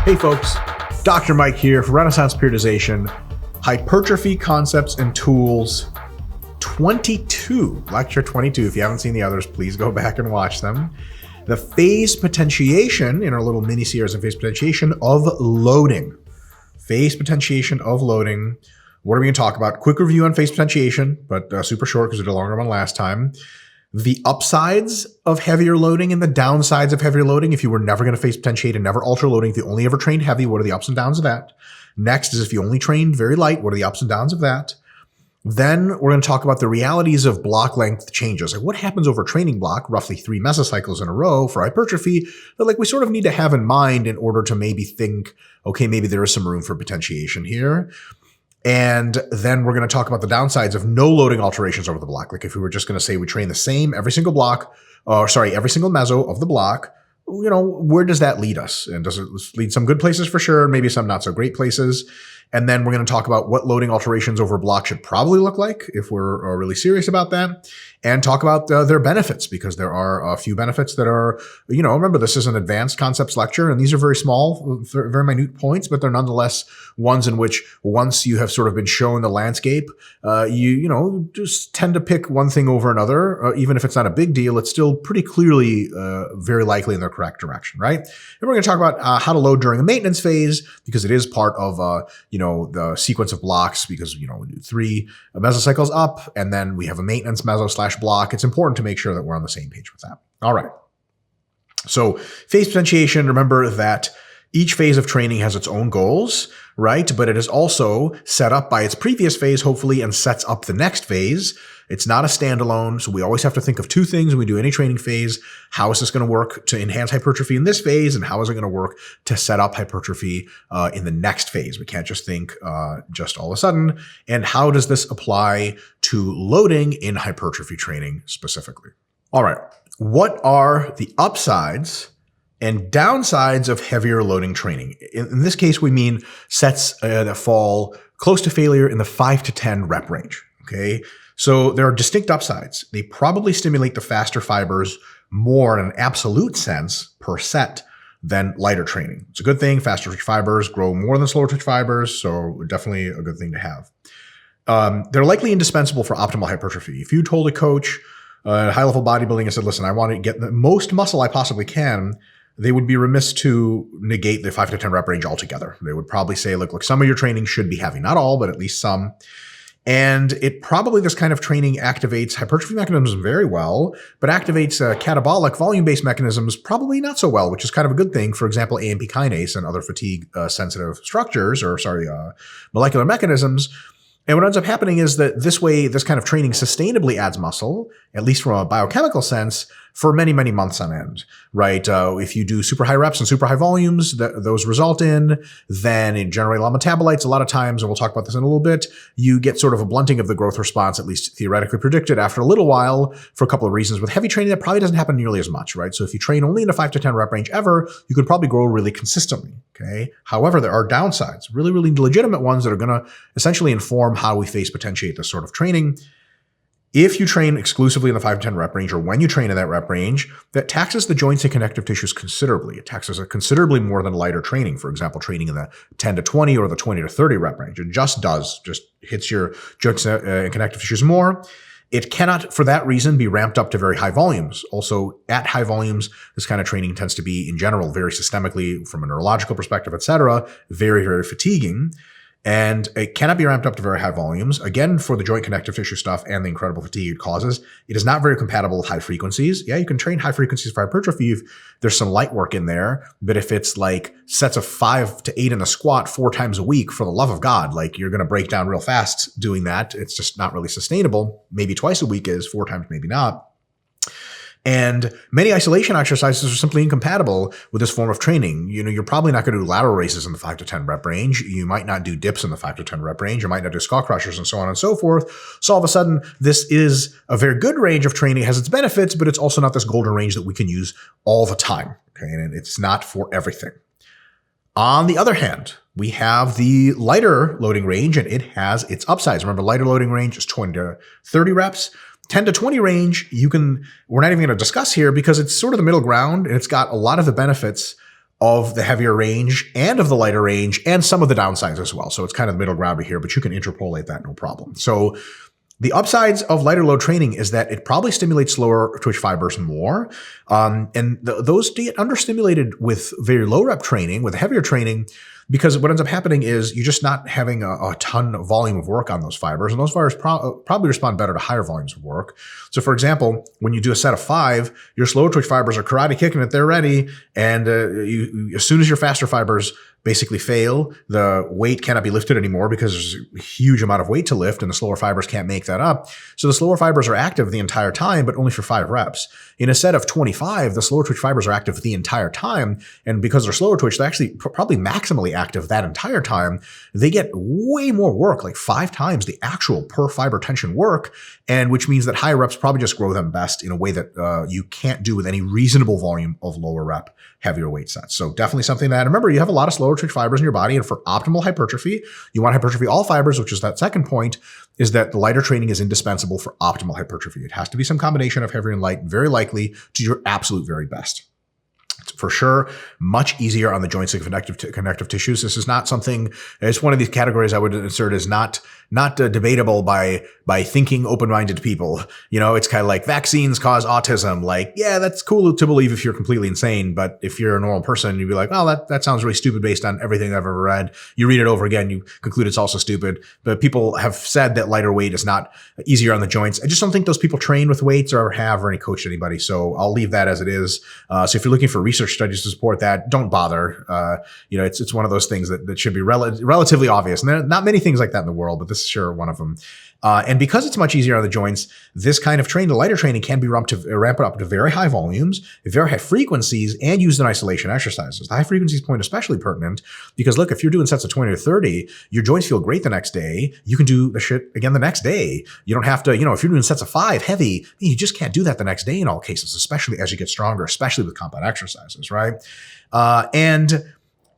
Hey folks, Dr. Mike here for Renaissance Periodization, Hypertrophy Concepts and Tools 22, Lecture 22. If you haven't seen the others, please go back and watch them. The phase potentiation in our little mini series of phase potentiation of loading. Phase potentiation of loading. What are we going to talk about? Quick review on phase potentiation, but super short because we did a longer one last time. The upsides of heavier loading and the downsides of heavier loading. If you were never going to phase potentiate and never ultra loading, if you only ever trained heavy, what are the ups and downs of that? Next is if you only trained very light, what are the ups and downs of that? Then we're going to talk about the realities of block length changes. Like what happens over a training block, roughly 3 mesocycles in a row for hypertrophy, that like we sort of need to have in mind in order to maybe think, okay, maybe there is some room for potentiation here. And then we're going to talk about the downsides of no loading alterations over the block. Like if we were just going to say we train the same every single block, every single meso of the block, you know, where does that lead us? And does it lead some good places for sure, maybe some not so great places? And then we're going to talk about what loading alterations over a block should probably look like if we're really serious about that, and talk about their benefits, because there are a few benefits that are, you know, remember this is an advanced concepts lecture and these are very small, very minute points, but they're nonetheless ones in which once you have sort of been shown the landscape, you know, just tend to pick one thing over another. Even if it's not a big deal, it's still pretty clearly very likely in the correct direction, right? And we're going to talk about how to load during a maintenance phase, because it is part of, you know, the sequence of blocks, because, you know, we do 3 mesocycles up and then we have a maintenance meso / block. It's important to make sure that we're on the same page with that. All right. So phase potentiation, remember that each phase of training has its own goals, right? But it is also set up by its previous phase, hopefully, and sets up the next phase. It's not a standalone, so we always have to think of 2 things when we do any training phase. How is this going to work to enhance hypertrophy in this phase, and how is it going to work to set up hypertrophy in the next phase? We can't just think just all of a sudden. And how does this apply to loading in hypertrophy training specifically? All right, what are the upsides and downsides of heavier loading training? In this case, we mean sets that fall close to failure in the 5 to 10 rep range, okay? So there are distinct upsides. They probably stimulate the faster fibers more in an absolute sense per set than lighter training. It's a good thing. Faster twitch fibers grow more than slower twitch fibers, so definitely a good thing to have. They're likely indispensable for optimal hypertrophy. If you told a coach high-level bodybuilding and said, listen, I want to get the most muscle I possibly can, they would be remiss to negate the 5 to 10 rep range altogether. They would probably say, look, some of your training should be heavy. Not all, but at least some. And it probably, this kind of training activates hypertrophy mechanisms very well, but activates catabolic volume-based mechanisms probably not so well, which is kind of a good thing. For example, AMP kinase and other fatigue-sensitive structures, molecular mechanisms. And what ends up happening is that this way, this kind of training sustainably adds muscle, at least from a biochemical sense, for many, many months on end, right? If you do super high reps and super high volumes, those result in, then it generate a lot of metabolites. A lot of times, and we'll talk about this in a little bit, you get sort of a blunting of the growth response, at least theoretically predicted after a little while, for a couple of reasons. With heavy training, that probably doesn't happen nearly as much, right? So if you train only in a 5 to 10 rep range ever, you could probably grow really consistently, okay? However, there are downsides, really, really legitimate ones that are going to essentially inform how we phase potentiate this sort of training. If you train exclusively in the 5 to 10 rep range, or when you train in that rep range, that taxes the joints and connective tissues considerably. It taxes it considerably more than lighter training. For example, training in the 10 to 20 or the 20 to 30 rep range. It just hits your joints and connective tissues more. It cannot, for that reason, be ramped up to very high volumes. Also, at high volumes, this kind of training tends to be, in general, very systemically, from a neurological perspective, et cetera, very, very fatiguing. And it cannot be ramped up to very high volumes. Again, for the joint connective tissue stuff and the incredible fatigue it causes, it is not very compatible with high frequencies. Yeah, you can train high frequencies for hypertrophy if there's some light work in there. But if it's like sets of 5 to 8 in a squat 4 times a week, for the love of God, like you're going to break down real fast doing that. It's just not really sustainable. Maybe twice a week is, 4 times maybe not. And many isolation exercises are simply incompatible with this form of training. You know, you're probably not going to do lateral raises in the 5 to 10 rep range. You might not do dips in the 5 to 10 rep range. You might not do skull crushers and so on and so forth. So all of a sudden, this is a very good range of training. It has its benefits, but it's also not this golden range that we can use all the time. Okay, and it's not for everything. On the other hand, we have the lighter loading range, and it has its upsides. Remember, lighter loading range is 20 to 30 reps. 10 to 20 range, we're not even going to discuss here because it's sort of the middle ground, and it's got a lot of the benefits of the heavier range and of the lighter range and some of the downsides as well. So it's kind of the middle ground here, but you can interpolate that no problem. So the upsides of lighter load training is that it probably stimulates slower twitch fibers more. Those get understimulated with very low rep training, with heavier training, because what ends up happening is you're just not having a ton of volume of work on those fibers, and those fibers probably respond better to higher volumes of work. So for example, when you do a set of 5, your slower twitch fibers are karate kicking it, they're ready, and as soon as your faster fibers basically fail, the weight cannot be lifted anymore because there's a huge amount of weight to lift and the slower fibers can't make that up. So the slower fibers are active the entire time, but only for 5 reps. In a set of 25, the slower twitch fibers are active the entire time. And because they're slower twitch, they're actually probably maximally active that entire time. They get way more work, like 5 times the actual per fiber tension work. And which means that higher reps probably just grow them best in a way that you can't do with any reasonable volume of lower rep, heavier weight sets. So definitely something that, remember, you have a lot of slower twitch fibers in your body, and for optimal hypertrophy, you want hypertrophy all fibers, which is that second point, is that the lighter training is indispensable for optimal hypertrophy. It has to be some combination of heavy and light, and very likely to your absolute very best. It's for sure much easier on the joints and connective tissues. This is not something, it's one of these categories I would insert as not debatable by thinking open-minded people. You know, it's kind of like vaccines cause autism. Like, yeah, that's cool to believe if you're completely insane, but if you're a normal person, you'd be like, oh, that sounds really stupid based on everything I've ever read. You read it over again, you conclude it's also stupid. But people have said that lighter weight is not easier on the joints. I just don't think those people train with weights or ever have or any coached anybody. So I'll leave that as it is. So if you're looking for research studies to support that, don't bother. It's one of those things that should be relatively obvious. And there are not many things like that in the world, but this is sure one of them. And because it's much easier on the joints, this kind of training, the lighter training, can be ramped up to very high volumes, very high frequencies, and used in isolation exercises. The high frequencies point especially pertinent because, look, if you're doing sets of 20 or 30, your joints feel great the next day. You can do the shit again the next day. You don't have to, if you're doing sets of 5 heavy, you just can't do that the next day in all cases, especially as you get stronger, especially with compound exercises, right? And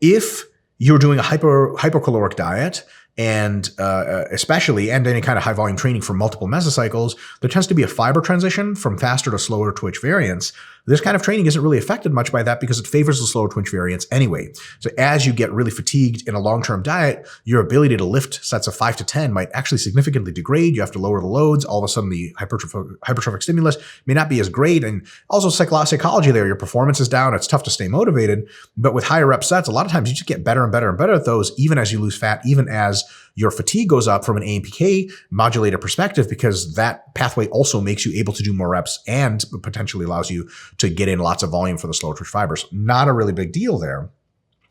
if you're doing a hypocaloric diet, and especially any kind of high volume training for multiple mesocycles, there tends to be a fiber transition from faster to slower twitch variants. This kind of training isn't really affected much by that because it favors the slower twitch variants anyway. So as you get really fatigued in a long-term diet, your ability to lift sets of 5 to 10 might actually significantly degrade. You have to lower the loads. All of a sudden, the hypertrophic stimulus may not be as great. And also psychology there, your performance is down. It's tough to stay motivated. But with higher rep sets, a lot of times you just get better and better and better at those, even as you lose fat, even as your fatigue goes up from an AMPK modulator perspective, because that pathway also makes you able to do more reps and potentially allows you to get in lots of volume for the slower twitch fibers. Not a really big deal there.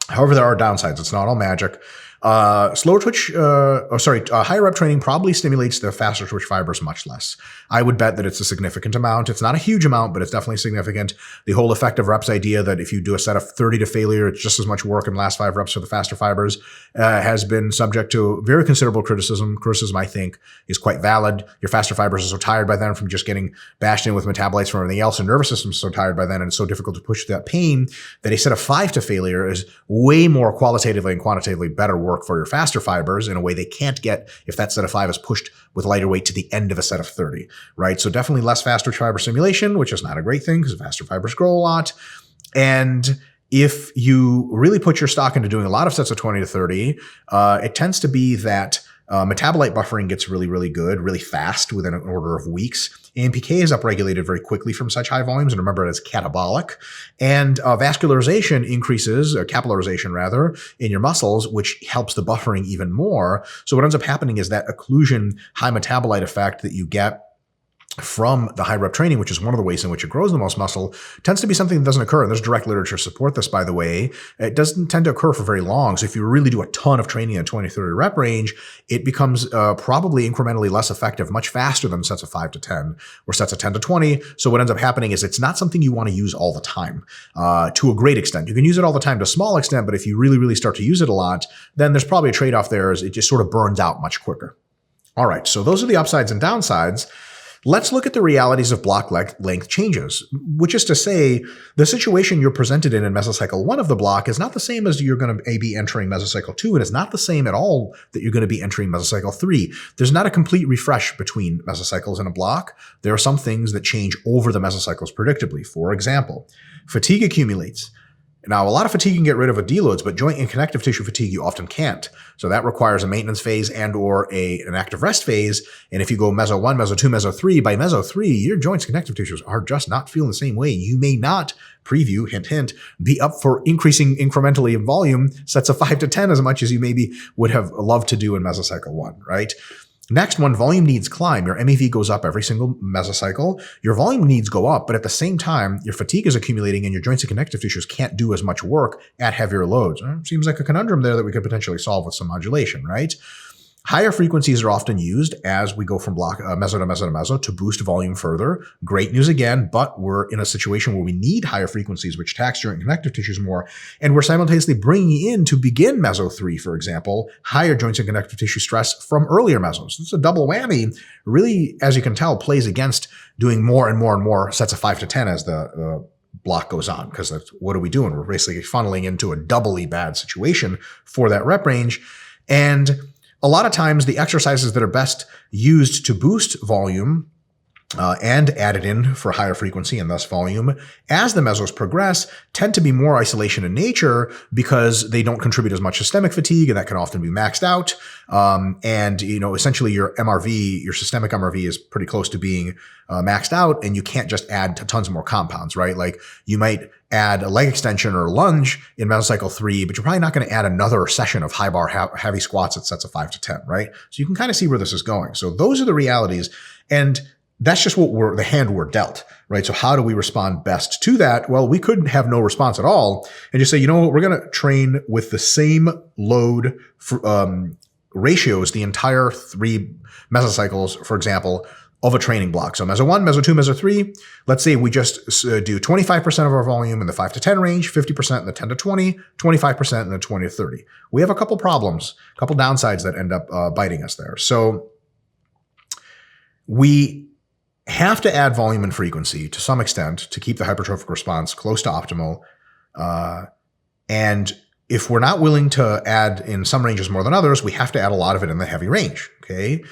However, there are downsides. It's not all magic. Slower twitch, higher rep training probably stimulates the faster twitch fibers much less. I would bet that it's a significant amount. It's not a huge amount, but it's definitely significant. The whole effective reps idea that if you do a set of 30 to failure, it's just as much work in the last 5 reps for the faster fibers, has been subject to very considerable criticism. Criticism, I think, is quite valid. Your faster fibers are so tired by then from just getting bashed in with metabolites from everything else, and nervous system is so tired by then, and it's so difficult to push that pain that a set of 5 to failure is way more qualitatively and quantitatively better work for your faster fibers in a way they can't get if that set of 5 is pushed with lighter weight to the end of a set of 30, right? So definitely less faster fiber stimulation, which is not a great thing because faster fibers grow a lot. And if you really put your stock into doing a lot of sets of 20 to 30, it tends to be that metabolite buffering gets really, really good, really fast within an order of weeks. AMPK is upregulated very quickly from such high volumes, and remember it as catabolic. And vascularization increases, or capillarization rather, in your muscles, which helps the buffering even more. So what ends up happening is that occlusion, high metabolite effect that you get from the high rep training, which is one of the ways in which it grows the most muscle, tends to be something that doesn't occur. And there's direct literature to support this, by the way. It doesn't tend to occur for very long. So if you really do a ton of training in 20, 30 rep range, it becomes probably incrementally less effective, much faster than sets of 5 to 10 or sets of 10 to 20. So what ends up happening is it's not something you want to use all the time to a great extent. You can use it all the time to a small extent, but if you really, really start to use it a lot, then there's probably a trade-off there as it just sort of burns out much quicker. All right, so those are the upsides and downsides. Let's look at the realities of block length changes, which is to say the situation you're presented in mesocycle 1 of the block is not the same as you're going to be entering mesocycle 2, and it's not the same at all that you're going to be entering mesocycle 3. There's not a complete refresh between mesocycles in a block. There are some things that change over the mesocycles predictably. For example, fatigue accumulates. Now, a lot of fatigue can get rid of with deloads, but joint and connective tissue fatigue you often can't. So that requires a maintenance phase and or an active rest phase. And if you go meso 1, meso 2, meso 3, by meso 3, your joints and connective tissues are just not feeling the same way. You may not, preview, hint, hint, be up for increasing incrementally in volume sets of 5 to 10 as much as you maybe would have loved to do in mesocycle 1, right? Next one, volume needs climb. Your MEV goes up every single mesocycle. Your volume needs go up, but at the same time, your fatigue is accumulating and your joints and connective tissues can't do as much work at heavier loads. Seems like a conundrum there that we could potentially solve with some modulation, right? Higher frequencies are often used as we go from block meso to meso to meso to boost volume further. Great news again, but we're in a situation where we need higher frequencies, which tax joint and connective tissues more. And we're simultaneously bringing in, to begin meso 3, for example, higher joints and connective tissue stress from earlier mesos. It's a double whammy. Really, as you can tell, plays against doing more and more and more sets of 5 to 10 as the block goes on, because that's what are we doing? We're basically funneling into a doubly bad situation for that rep range. And a lot of times the exercises that are best used to boost volume and added in for higher frequency and thus volume as the mesos progress tend to be more isolation in nature because they don't contribute as much systemic fatigue, and that can often be maxed out. And, essentially your MRV, your systemic MRV is pretty close to being maxed out, and you can't just add tons more compounds, right? Like you might add a leg extension or a lunge in mesocycle 3, but you're probably not going to add another session of high bar heavy squats at sets of 5 to 10, right? So you can kind of see where this is going. So those are the realities. And that's just the hand we're dealt, right? So how do we respond best to that? Well, we could have no response at all and just say, we're going to train with the same load ratios the entire 3 mesocycles, for example, of a training block. So meso 1, meso 2, meso 3, let's say we just do 25% of our volume in the 5 to 10 range, 50% in the 10 to 20, 25% in the 20 to 30. We have a couple problems, a couple downsides that end up biting us there. So we have to add volume and frequency to some extent to keep the hypertrophic response close to optimal. And if we're not willing to add in some ranges more than others, we have to add a lot of it in the heavy range, okay?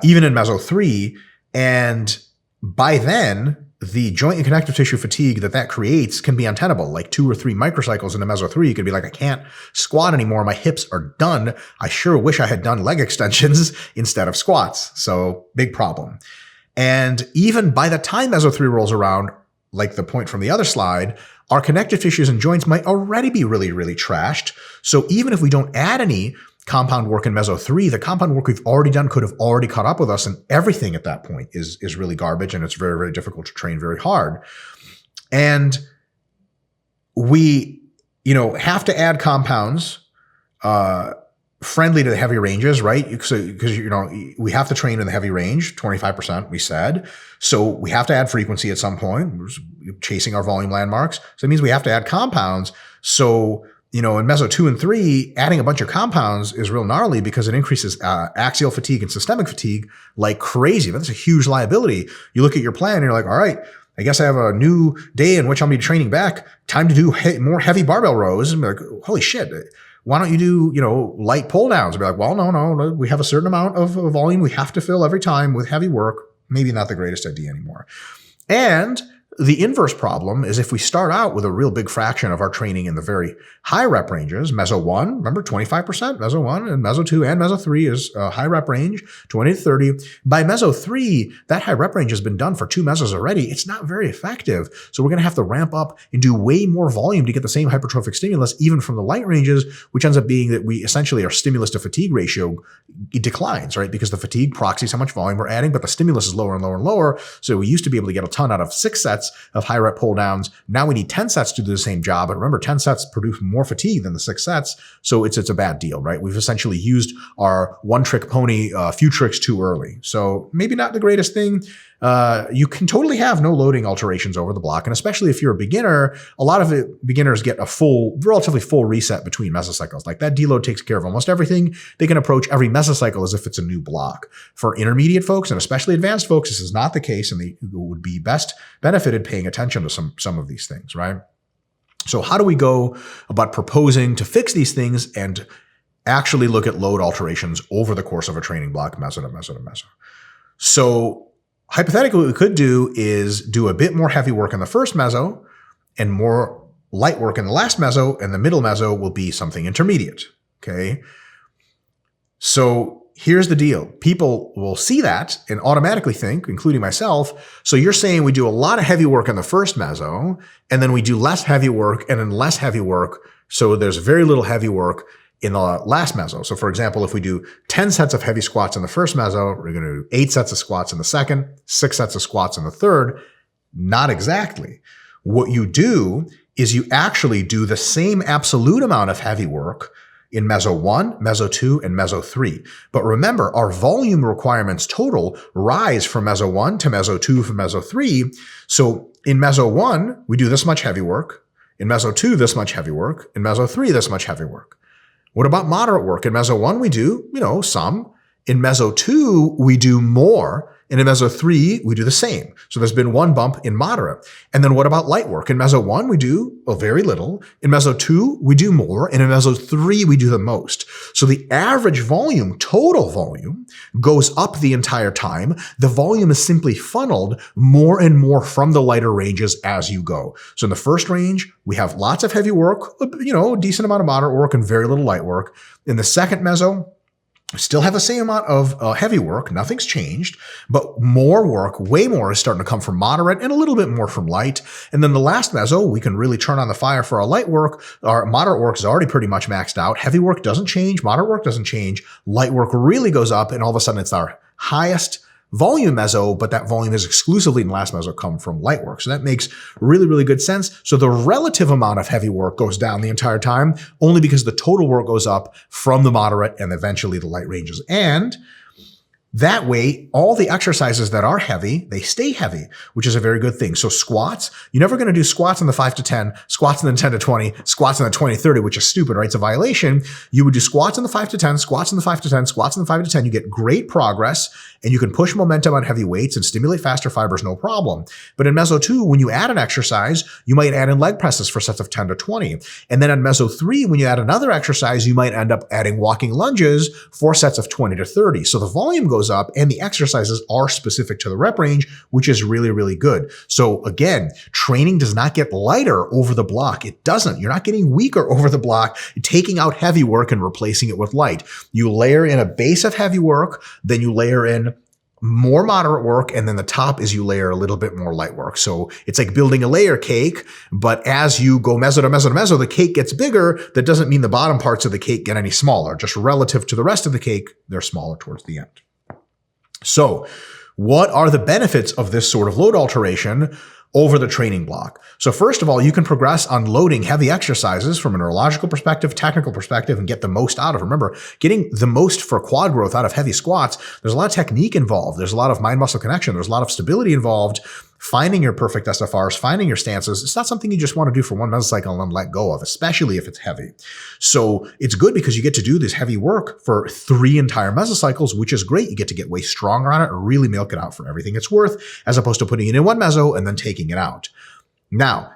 Even in meso 3. And by then, the joint and connective tissue fatigue that creates can be untenable. Like 2 or 3 microcycles into meso 3, you could be like, I can't squat anymore. My hips are done. I sure wish I had done leg extensions instead of squats. So big problem. And even by the time meso 3 rolls around, like the point from the other slide, our connective tissues and joints might already be really, really trashed. So even if we don't add any compound work in meso 3, the compound work we've already done could have already caught up with us, and everything at that point is really garbage, and it's very, very difficult to train very hard. And we, have to add compounds friendly to the heavy ranges, right? So, because, we have to train in the heavy range, 25%, we said. So we have to add frequency at some point. We're chasing our volume landmarks. So it means we have to add compounds. So, in meso 2 and 3, adding a bunch of compounds is real gnarly because it increases axial fatigue and systemic fatigue like crazy. That's a huge liability. You look at your plan and you're like, all right, I guess I have a new day in which I'll be training back. Time to do more heavy barbell rows. And be like, holy shit. Why don't you do, light pull downs? I'd be like, well, no. We have a certain amount of volume we have to fill every time with heavy work. Maybe not the greatest idea anymore. And the inverse problem is if we start out with a real big fraction of our training in the very high rep ranges, meso 1, remember 25%, meso 1 and meso 2 and meso 3 is a high rep range, 20 to 30. By meso 3, that high rep range has been done for 2 mesos already. It's not very effective. So we're going to have to ramp up and do way more volume to get the same hypertrophic stimulus, even from the light ranges, which ends up being that we essentially our stimulus to fatigue ratio declines, right? Because the fatigue proxies how much volume we're adding, but the stimulus is lower and lower and lower. So we used to be able to get a ton out of 6 sets of high rep pull downs. Now we need 10 sets to do the same job. But remember, 10 sets produce more fatigue than the 6 sets. So it's a bad deal, right? We've essentially used our one trick pony, few tricks too early. So maybe not the greatest thing. You can totally have no loading alterations over the block. And especially if you're a beginner, a lot of beginners get a relatively full reset between mesocycles. Like that deload takes care of almost everything. They can approach every mesocycle as if it's a new block. For intermediate folks and especially advanced folks, this is not the case, and they would be best benefited paying attention to some of these things, right? So how do we go about proposing to fix these things and actually look at load alterations over the course of a training block, meso to meso to meso? So hypothetically, what we could do is do a bit more heavy work in the first meso and more light work in the last meso, and the middle meso will be something intermediate, okay? So here's the deal. People will see that and automatically think, including myself, so you're saying we do a lot of heavy work in the first meso, and then we do less heavy work and then less heavy work, so there's very little heavy work in the last meso. So for example, if we do 10 sets of heavy squats in the first meso, we're going to do 8 sets of squats in the second, 6 sets of squats in the third. Not exactly. What you do is you actually do the same absolute amount of heavy work in meso 1, meso 2, and meso 3. But remember, our volume requirements total rise from meso 1 to meso 2 from meso 3. So in meso 1, we do this much heavy work. In meso 2, this much heavy work. In meso 3, this much heavy work. What about moderate work? In meso 1, we do, some. In meso 2, we do more. And in meso 3, we do the same. So there's been one bump in moderate. And then what about light work? In meso 1, we do very little. In meso 2, we do more. And in meso 3, we do the most. So the average volume, total volume, goes up the entire time. The volume is simply funneled more and more from the lighter ranges as you go. So in the first range, we have lots of heavy work, a decent amount of moderate work and very little light work. In the second meso, still have the same amount of heavy work. Nothing's changed, but more work, way more, is starting to come from moderate and a little bit more from light. And then the last meso, we can really turn on the fire for our light work. Our moderate work is already pretty much maxed out. Heavy work doesn't change. Moderate work doesn't change. Light work really goes up, and all of a sudden it's our highest volume meso, but that volume is exclusively in the last meso come from light work. So that makes really, really good sense. So the relative amount of heavy work goes down the entire time, only because the total work goes up from the moderate and eventually the light ranges. And that way, all the exercises that are heavy, they stay heavy, which is a very good thing. So squats, you're never going to do squats in the 5 to 10, squats in the 10 to 20, squats in the 20 to 30, which is stupid, right? It's a violation. You would do squats in the 5 to 10, squats in the 5 to 10, squats in the 5 to 10. You get great progress, and you can push momentum on heavy weights and stimulate faster fibers, no problem. But in meso 2, when you add an exercise, you might add in leg presses for sets of 10 to 20. And then in meso 3, when you add another exercise, you might end up adding walking lunges for sets of 20 to 30. So the volume goes up and the exercises are specific to the rep range, which is really, really good. So again, training does not get lighter over the block. It doesn't. You're not getting weaker over the block, taking out heavy work and replacing it with light. You layer in a base of heavy work, then you layer in more moderate work, and then the top is you layer a little bit more light work. So it's like building a layer cake, but as you go meso to meso to meso, the cake gets bigger. That doesn't mean the bottom parts of the cake get any smaller. Just relative to the rest of the cake, they're smaller towards the end. So what are the benefits of this sort of load alteration over the training block? So first of all, you can progress on loading heavy exercises from a neurological perspective, technical perspective, and get the most out of. Remember, getting the most for quad growth out of heavy squats, there's a lot of technique involved. There's a lot of mind-muscle connection. There's a lot of stability involved. Finding your perfect SFRs, finding your stances, it's not something you just want to do for one mesocycle and then let go of, especially if it's heavy. So it's good because you get to do this heavy work for 3 entire mesocycles, which is great. You get to get way stronger on it and really milk it out for everything it's worth, as opposed to putting it in one meso and then taking it out. Now,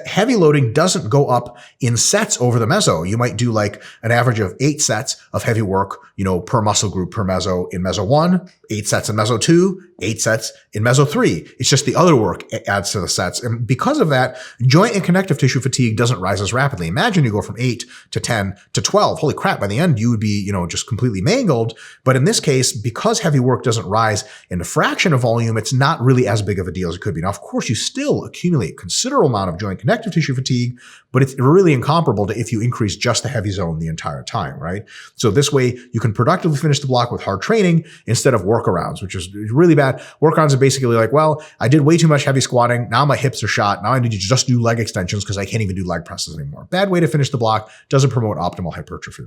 heavy loading doesn't go up in sets over the meso. You might do like an average of 8 sets of heavy work, per muscle group per meso in meso 1, 8 sets in meso 2, 8 sets in meso 3. It's just the other work adds to the sets. And because of that, joint and connective tissue fatigue doesn't rise as rapidly. Imagine you go from 8 to 10 to 12. Holy crap, by the end, you would be, just completely mangled. But in this case, because heavy work doesn't rise in a fraction of volume, it's not really as big of a deal as it could be. Now, of course, you still accumulate considerable amount of joint connective tissue fatigue, but it's really incomparable to if you increase just the heavy zone the entire time, right? So this way you can productively finish the block with hard training instead of workarounds, which is really bad. Workarounds are basically like, well, I did way too much heavy squatting. Now my hips are shot. Now I need to just do leg extensions because I can't even do leg presses anymore. Bad way to finish the block. Doesn't promote optimal hypertrophy.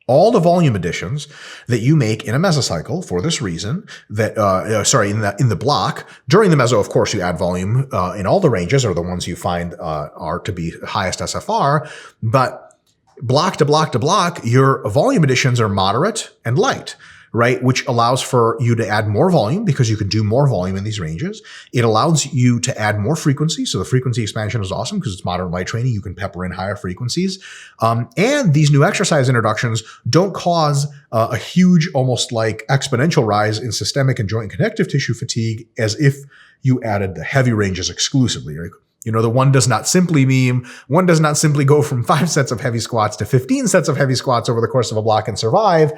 All the volume additions that you make in a mesocycle for this reason that, in the block, during the meso, of course, you add volume in all the ranges, or the ones you find are to be highest SFR, but block to block to block, your volume additions are moderate and light, right? Which allows for you to add more volume because you can do more volume in these ranges. It allows you to add more frequency. So the frequency expansion is awesome because it's moderate light training. You can pepper in higher frequencies. And these new exercise introductions don't cause a huge, almost like exponential rise in systemic and joint connective tissue fatigue as if you added the heavy ranges exclusively, right? The one does not simply go from 5 sets of heavy squats to 15 sets of heavy squats over the course of a block and survive.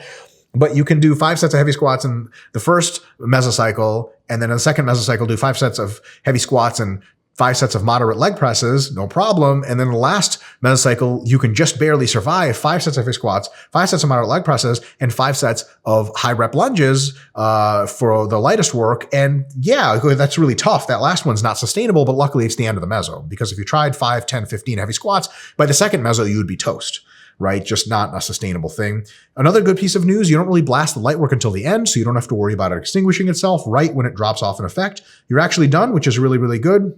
But you can do 5 sets of heavy squats in the first mesocycle, and then in the second mesocycle, do 5 sets of heavy squats and 5 sets of moderate leg presses, no problem. And then the last mesocycle, you can just barely survive 5 sets of heavy squats, 5 sets of moderate leg presses, and 5 sets of high rep lunges for the lightest work. And yeah, that's really tough. That last one's not sustainable, but luckily it's the end of the meso. Because if you tried 5, 10, 15 heavy squats, by the second meso, you would be toast. Right? Just not a sustainable thing. Another good piece of news, you don't really blast the light work until the end, so you don't have to worry about it extinguishing itself right when it drops off in effect. You're actually done, which is really, really good.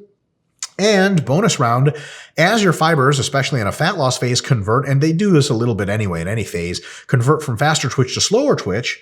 And bonus round, as your fibers, especially in a fat loss phase, convert, and they do this a little bit anyway in any phase, convert from faster twitch to slower twitch,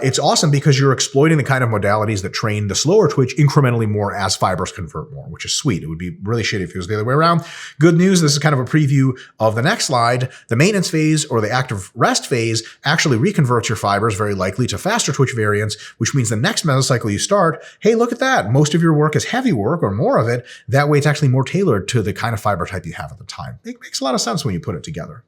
it's awesome because you're exploiting the kind of modalities that train the slower twitch incrementally more as fibers convert more, which is sweet. It would be really shitty if it was the other way around. Good news, this is kind of a preview of the next slide. The maintenance phase or the active rest phase actually reconverts your fibers very likely to faster twitch variants, which means the next mesocycle you start, hey, look at that. Most of your work is heavy work or more of it. That way it's actually more tailored to the kind of fiber type you have at the time. It makes a lot of sense when you put it together.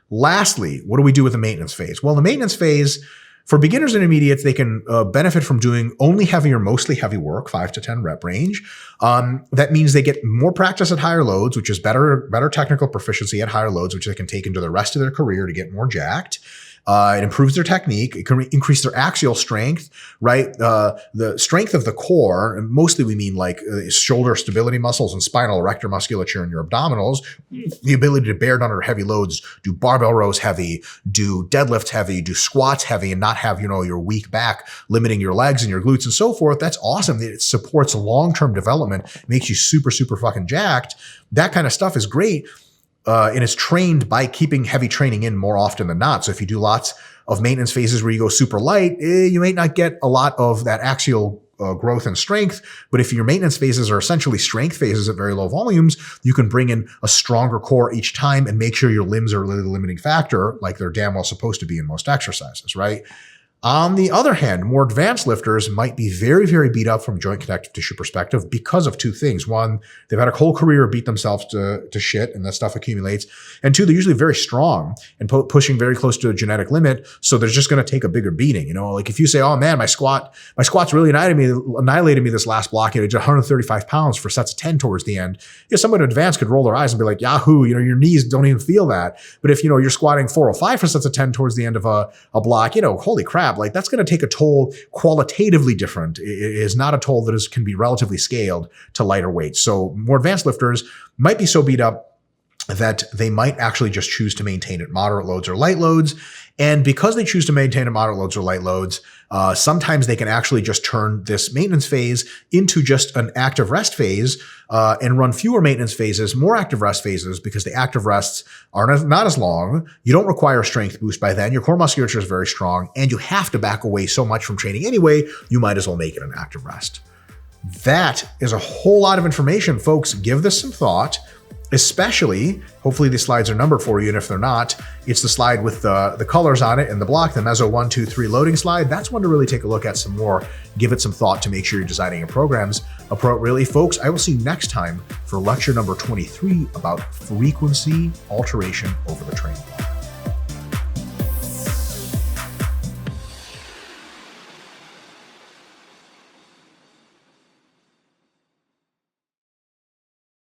Lastly, what do we do with the maintenance phase? Well, the maintenance phase, for beginners and intermediates, they can benefit from doing only heavy or mostly heavy work, 5 to 10 rep range. That means they get more practice at higher loads, which is better technical proficiency at higher loads, which they can take into the rest of their career to get more jacked. It improves their technique. It can increase their axial strength, right? The strength of the core, and mostly we mean like shoulder stability muscles and spinal erector musculature in your abdominals, the ability to bear down under heavy loads, do barbell rows heavy, do deadlifts heavy, do squats heavy, and not have, your weak back limiting your legs and your glutes and so forth. That's awesome. It supports long-term development, makes you super, super fucking jacked. That kind of stuff is great. And it's trained by keeping heavy training in more often than not. So if you do lots of maintenance phases where you go super light, you may not get a lot of that axial growth and strength. But if your maintenance phases are essentially strength phases at very low volumes, you can bring in a stronger core each time and make sure your limbs are really the limiting factor, like they're damn well supposed to be in most exercises, right? On the other hand, more advanced lifters might be very, very beat up from a joint connective tissue perspective because of 2 things. 1, they've had a whole career beat themselves to shit and that stuff accumulates. And 2, they're usually very strong and pushing very close to a genetic limit. So they're just going to take a bigger beating. Like if you say, oh man, my squats really annihilated me this last block. It did 135 pounds for sets of 10 towards the end. Someone advanced could roll their eyes and be like, Yahoo, your knees don't even feel that. But if, you're squatting 405 for sets of 10 towards the end of a block, holy crap. Like that's going to take a toll qualitatively different. It is not a toll that can be relatively scaled to lighter weights. So more advanced lifters might be so beat up that they might actually just choose to maintain at moderate loads or light loads. And because they choose to maintain at moderate loads or light loads, sometimes they can actually just turn this maintenance phase into just an active rest phase and run fewer maintenance phases, more active rest phases, because the active rests are not as long. You don't require a strength boost by then. Your core musculature is very strong, and you have to back away so much from training anyway, you might as well make it an active rest. That is a whole lot of information, folks. Give this some thought. Especially, hopefully these slides are numbered for you, and if they're not, it's the slide with the colors on it and the block, the Meso 1, 2, 3 loading slide. That's one to really take a look at some more, give it some thought to make sure you're designing your programs appropriately. Folks, I will see you next time for lecture number 23 about frequency alteration over the training.